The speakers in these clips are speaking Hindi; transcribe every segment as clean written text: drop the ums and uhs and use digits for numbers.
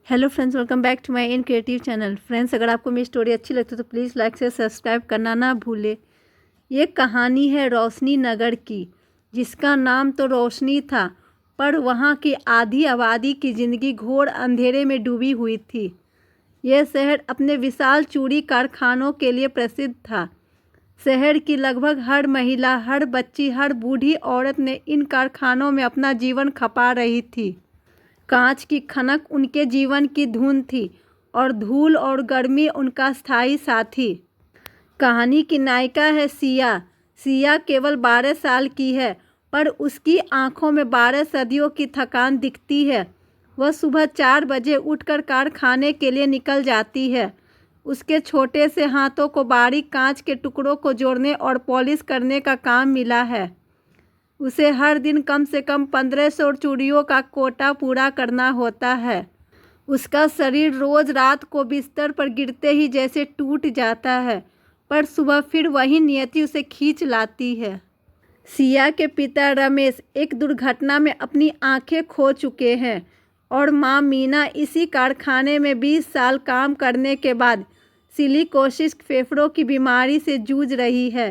Hello friends, welcome back to my in creative channel. Friends, अगर आपको मेरी स्टोरी अच्छी लगती है तो प्लीज़ लाइक से सब्सक्राइब करना ना भूले। ये कहानी है रोशनी नगर की, जिसका नाम तो रोशनी था, पर वहाँ की आधी आबादी की ज़िंदगी घोर अंधेरे में डूबी हुई थी। यह शहर अपने विशाल चूड़ी कारखानों के लिए प्रसिद्ध था। शहर की लगभग हर महिला, हर बच्ची, हर बूढ़ी औरत ने इन कारखानों में अपना जीवन खपा रही थी। कांच की खनक उनके जीवन की धुन थी और धूल और गर्मी उनका स्थायी साथी। कहानी की नायिका है सिया। सिया केवल 12 साल की है, पर उसकी आंखों में 12 सदियों की थकान दिखती है। वह सुबह 4 बजे उठकर कारखाने के लिए निकल जाती है। उसके छोटे से हाथों को बारीक कांच के टुकड़ों को जोड़ने और पॉलिश करने का काम मिला है। उसे हर दिन कम से कम 1500 चूड़ियों का कोटा पूरा करना होता है। उसका शरीर रोज रात को बिस्तर पर गिरते ही जैसे टूट जाता है, पर सुबह फिर वही नियति उसे खींच लाती है। सिया के पिता रमेश एक दुर्घटना में अपनी आंखें खो चुके हैं और मां मीना इसी कारखाने में 20 साल काम करने के बाद सिलिकोसिस फेफड़ों की बीमारी से जूझ रही है।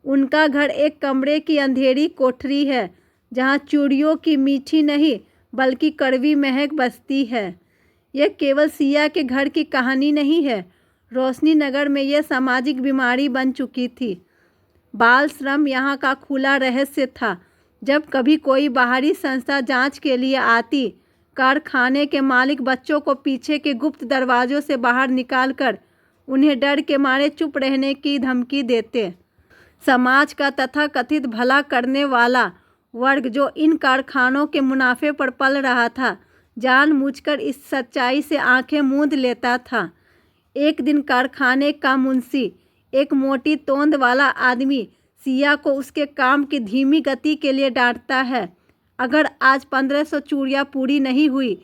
उनका घर एक कमरे की अंधेरी कोठरी है, जहां चूड़ियों की मीठी नहीं बल्कि कड़वी महक बसती है। यह केवल सिया के घर की कहानी नहीं है। रोशनी नगर में यह सामाजिक बीमारी बन चुकी थी। बाल श्रम यहाँ का खुला रहस्य था। जब कभी कोई बाहरी संस्था जांच के लिए आती, कारखाने के मालिक बच्चों को पीछे के गुप्त दरवाजों से बाहर निकालकर उन्हें डर के मारे चुप रहने की धमकी देते। समाज का तथाकथित भला करने वाला वर्ग, जो इन कारखानों के मुनाफे पर पल रहा था, जानबूझकर इस सच्चाई से आंखें मूंद लेता था। एक दिन कारखाने का मुंशी, एक मोटी तोंद वाला आदमी, सिया को उसके काम की धीमी गति के लिए डांटता है। अगर आज 1500 चूड़ियाँ पूरी नहीं हुई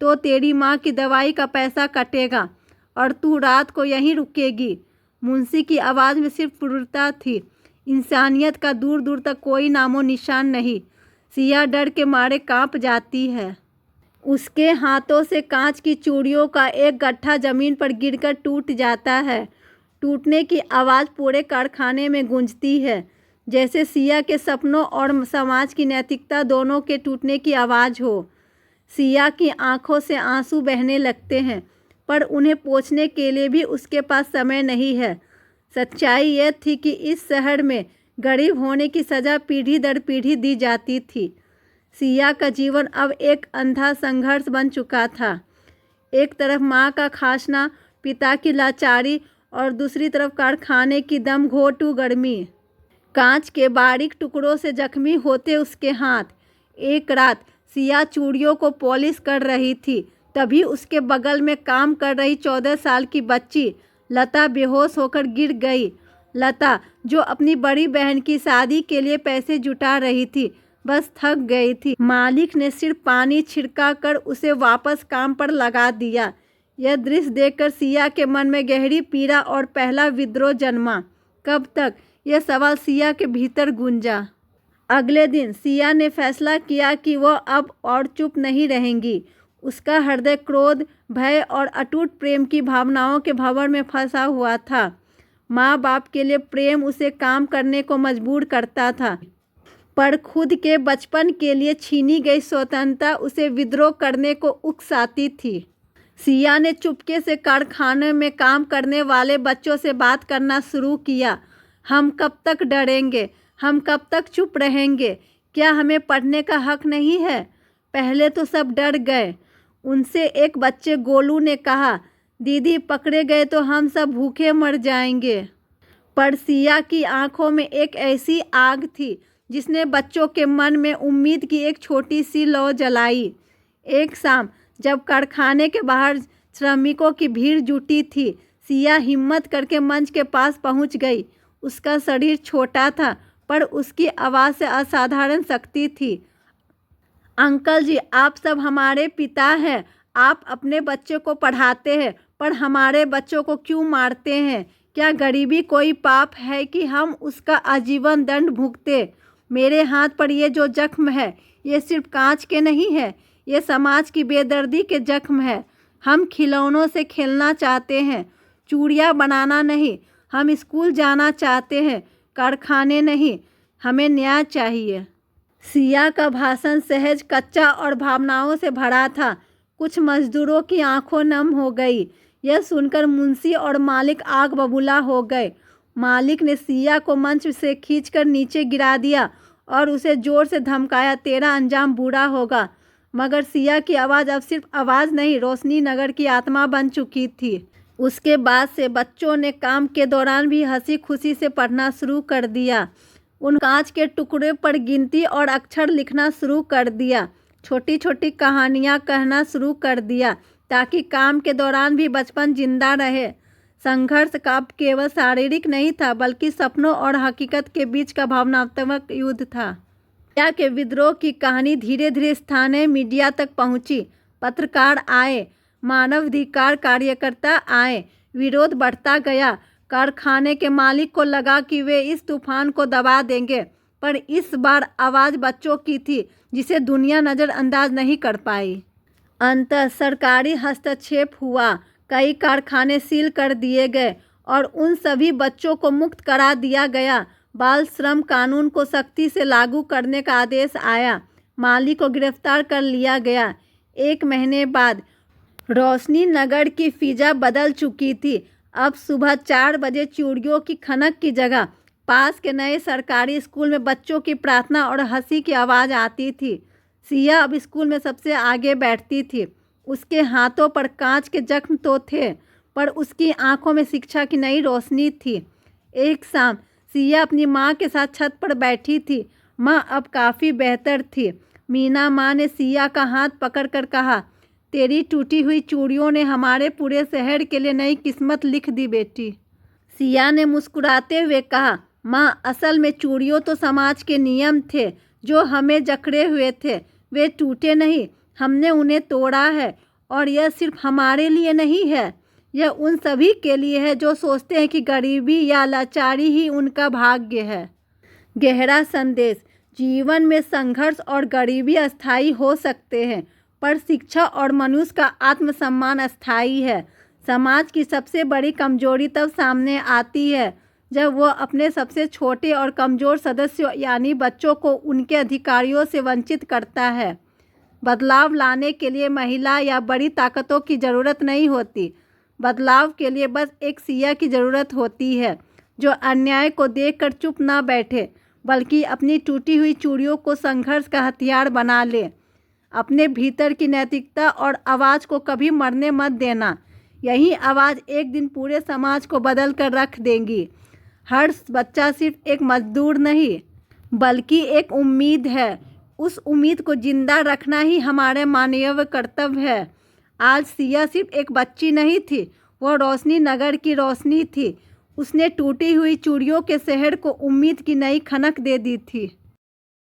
तो तेरी माँ की दवाई का पैसा कटेगा और तू रात को यहीं रुकेगी। मुंशी की आवाज़ में सिर्फ क्रूरता थी, इंसानियत का दूर दूर तक कोई नामो निशान नहीं। सिया डर के मारे कांप जाती है। उसके हाथों से कांच की चूड़ियों का एक गट्ठा जमीन पर गिरकर टूट जाता है। टूटने की आवाज़ पूरे कारखाने में गूंजती है, जैसे सिया के सपनों और समाज की नैतिकता दोनों के टूटने की आवाज़ हो। सिया की आंखों से आंसू बहने लगते हैं, पर उन्हें पोंछने के लिए भी उसके पास समय नहीं है। सच्चाई यह थी कि इस शहर में गरीब होने की सज़ा पीढ़ी दर पीढ़ी दी जाती थी। सिया का जीवन अब एक अंधा संघर्ष बन चुका था। एक तरफ माँ का खासना, पिता की लाचारी और दूसरी तरफ कारखाने की दम घोटू गर्मी। कांच के बारीक टुकड़ों से जख्मी होते उसके हाथ। एक रात सिया चूड़ियों को पॉलिश कर रही थी, तभी उसके बगल में काम कर रही 14 साल की बच्ची लता बेहोश होकर गिर गई। लता, जो अपनी बड़ी बहन की शादी के लिए पैसे जुटा रही थी, बस थक गई थी। मालिक ने सिर्फ पानी छिड़का कर उसे वापस काम पर लगा दिया। यह दृश्य देखकर सिया के मन में गहरी पीड़ा और पहला विद्रोह जन्मा। कब तक, यह सवाल सिया के भीतर गूंजा। अगले दिन सिया ने फैसला किया कि वह अब और चुप नहीं रहेंगी। उसका हृदय क्रोध, भय और अटूट प्रेम की भावनाओं के भंवर में फंसा हुआ था। माँ बाप के लिए प्रेम उसे काम करने को मजबूर करता था, पर खुद के बचपन के लिए छीनी गई स्वतंत्रता उसे विद्रोह करने को उकसाती थी। सिया ने चुपके से कारखाने में काम करने वाले बच्चों से बात करना शुरू किया। हम कब तक डरेंगे? हम कब तक चुप रहेंगे? क्या हमें पढ़ने का हक नहीं है? पहले तो सब डर गए। उनसे एक बच्चे गोलू ने कहा, दीदी पकड़े गए तो हम सब भूखे मर जाएंगे। पर सिया की आंखों में एक ऐसी आग थी जिसने बच्चों के मन में उम्मीद की एक छोटी सी लौ जलाई। एक शाम जब कारखाने के बाहर श्रमिकों की भीड़ जुटी थी, सिया हिम्मत करके मंच के पास पहुंच गई। उसका शरीर छोटा था, पर उसकी आवाज़ से असाधारण शक्ति थी। अंकल जी, आप सब हमारे पिता हैं। आप अपने बच्चे को पढ़ाते हैं, पर हमारे बच्चों को क्यों मारते हैं? क्या गरीबी कोई पाप है कि हम उसका आजीवन दंड भुगते? मेरे हाथ पर ये जो जख्म है, ये सिर्फ कांच के नहीं है, ये समाज की बेदर्दी के जख्म है। हम खिलौनों से खेलना चाहते हैं, चूड़ियाँ बनाना नहीं। हम स्कूल जाना चाहते हैं, कारखाने नहीं। हमें न्याय चाहिए। सिया का भाषण सहज, कच्चा और भावनाओं से भरा था। कुछ मजदूरों की आंखों नम हो गई। यह सुनकर मुंशी और मालिक आग बबूला हो गए। मालिक ने सिया को मंच से खींचकर नीचे गिरा दिया और उसे जोर से धमकाया, तेरा अंजाम बुरा होगा। मगर सिया की आवाज़ अब सिर्फ आवाज़ नहीं, रोशनी नगर की आत्मा बन चुकी थी। उसके बाद से बच्चों ने काम के दौरान भी हंसी खुशी से पढ़ना शुरू कर दिया। उन कांच के टुकड़े पर गिनती और अक्षर लिखना शुरू कर दिया। छोटी छोटी कहानियाँ कहना शुरू कर दिया ताकि काम के दौरान भी बचपन जिंदा रहे। संघर्ष का अब केवल शारीरिक नहीं था, बल्कि सपनों और हकीकत के बीच का भावनात्मक युद्ध था। सिया के विद्रोह की कहानी धीरे धीरे स्थानीय मीडिया तक पहुंची। पत्रकार आए, मानवाधिकार कार्यकर्ता आए, विरोध बढ़ता गया। कारखाने के मालिक को लगा कि वे इस तूफान को दबा देंगे, पर इस बार आवाज़ बच्चों की थी, जिसे दुनिया नज़रअंदाज नहीं कर पाई। अंततः सरकारी हस्तक्षेप हुआ, कई कारखाने सील कर दिए गए और उन सभी बच्चों को मुक्त करा दिया गया। बाल श्रम कानून को सख्ती से लागू करने का आदेश आया। मालिक को गिरफ्तार कर लिया गया। 1 महीने बाद रोशनी नगर की फिजा बदल चुकी थी। अब सुबह 4 बजे चूड़ियों की खनक की जगह पास के नए सरकारी स्कूल में बच्चों की प्रार्थना और हंसी की आवाज़ आती थी। सिया अब स्कूल में सबसे आगे बैठती थी। उसके हाथों पर कांच के जख्म तो थे, पर उसकी आंखों में शिक्षा की नई रोशनी थी। एक शाम सिया अपनी माँ के साथ छत पर बैठी थी। माँ अब काफ़ी बेहतर थी। मीना माँ ने सिया का हाथ पकड़कर कहा, तेरी टूटी हुई चूड़ियों ने हमारे पूरे शहर के लिए नई किस्मत लिख दी बेटी। सिया ने मुस्कुराते हुए कहा, माँ, असल में चूड़ियों तो समाज के नियम थे जो हमें जकड़े हुए थे। वे टूटे नहीं, हमने उन्हें तोड़ा है। और यह सिर्फ हमारे लिए नहीं है, यह उन सभी के लिए है जो सोचते हैं कि गरीबी या लाचारी ही उनका भाग्य है। गहरा संदेश, जीवन में संघर्ष और गरीबी अस्थायी हो सकते हैं, पर शिक्षा और मनुष्य का आत्मसम्मान अस्थायी है। समाज की सबसे बड़ी कमजोरी तब सामने आती है जब वह अपने सबसे छोटे और कमज़ोर सदस्यों यानी बच्चों को उनके अधिकारों से वंचित करता है। बदलाव लाने के लिए महिला या बड़ी ताकतों की ज़रूरत नहीं होती। बदलाव के लिए बस एक सिया की ज़रूरत होती है जो अन्याय को देखकर चुप ना बैठे, बल्कि अपनी टूटी हुई चूड़ियों को संघर्ष का हथियार बना ले। अपने भीतर की नैतिकता और आवाज़ को कभी मरने मत देना। यही आवाज़ एक दिन पूरे समाज को बदल कर रख देंगी। हर बच्चा सिर्फ एक मजदूर नहीं, बल्कि एक उम्मीद है। उस उम्मीद को जिंदा रखना ही हमारे मानवीय कर्तव्य है। आज सिया सिर्फ एक बच्ची नहीं थी, वो रोशनी नगर की रोशनी थी। उसने टूटी हुई चूड़ियों के शहर को उम्मीद की नई खनक दे दी थी।